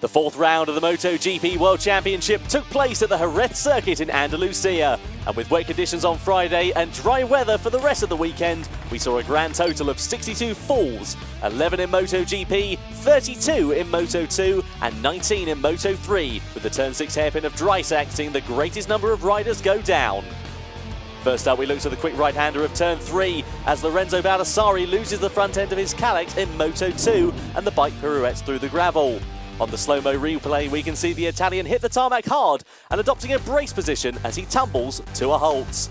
The fourth round of the MotoGP World Championship took place at the Jerez circuit in Andalusia. And with wet conditions on Friday and dry weather for the rest of the weekend, we saw a grand total of 62 falls, 11 in MotoGP, 32 in Moto2 and 19 in Moto3, with the Turn 6 hairpin of Dreisack seeing the greatest number of riders go down. First up, we look to the quick right-hander of Turn 3 as Lorenzo Baldassarri loses the front end of his Calyx in Moto2 and the bike pirouettes through the gravel. On the slow-mo replay, we can see the Italian hit the tarmac hard and adopting a brace position as he tumbles to a halt.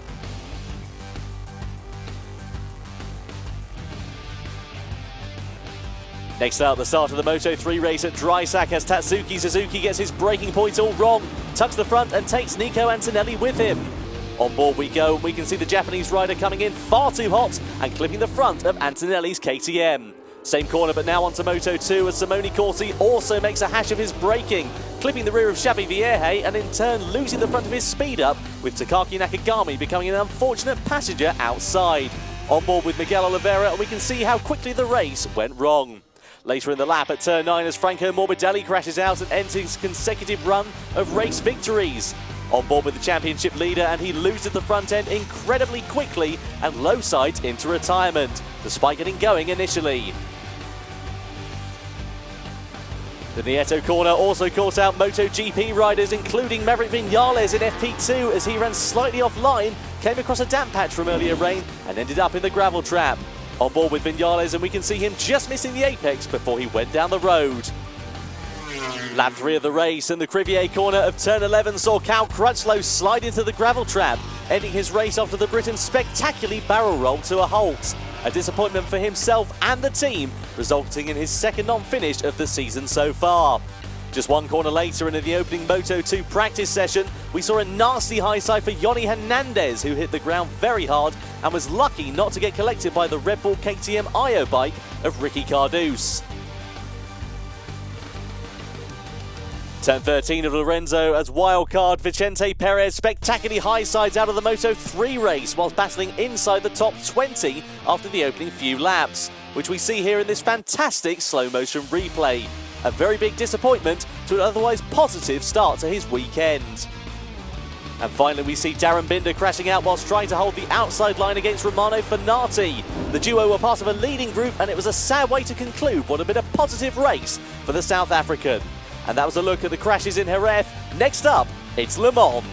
Next up, the start of the Moto3 race at Dreisack as Tatsuki Suzuki gets his braking points all wrong, tucks the front and takes Nico Antonelli with him. On board we go, and we can see the Japanese rider coming in far too hot and clipping the front of Antonelli's KTM. Same corner, but now onto Moto2 as Simone Corsi also makes a hash of his braking, clipping the rear of Xavi Vierge and in turn losing the front of his speed up, with Takaki Nakagami becoming an unfortunate passenger outside. On board with Miguel Oliveira, and we can see how quickly the race went wrong. Later in the lap at Turn 9 as Franco Morbidelli crashes out and ends his consecutive run of race victories. On board with the championship leader, and he loses the front end incredibly quickly and low sides into retirement, despite getting going initially. The Nieto corner also caught out MotoGP riders, including Maverick Vinales in FP2 as he ran slightly offline, came across a damp patch from earlier rain and ended up in the gravel trap. On board with Vinales, and we can see him just missing the apex before he went down the road. Lap 3 of the race, and the Crivier corner of Turn 11 saw Cal Crutchlow slide into the gravel trap, ending his race after the Briton spectacularly barrel rolled to a halt. A disappointment for himself and the team, resulting in his second non-finish of the season so far. Just one corner later and in the opening Moto2 practice session, we saw a nasty high side for Yoni Hernandez, who hit the ground very hard and was lucky not to get collected by the Red Bull KTM IO bike of Ricky Cardouse. Turn 13 of Lorenzo as wildcard Vicente Perez spectacularly high sides out of the Moto3 race whilst battling inside the top 20 after the opening few laps, which we see here in this fantastic slow motion replay. A very big disappointment to an otherwise positive start to his weekend. And finally we see Darren Binder crashing out whilst trying to hold the outside line against Romano Fenati. The duo were part of a leading group, and it was a sad way to conclude what had been a positive race for the South African. And that was a look at the crashes in Jerez. Next up, it's Le Mans.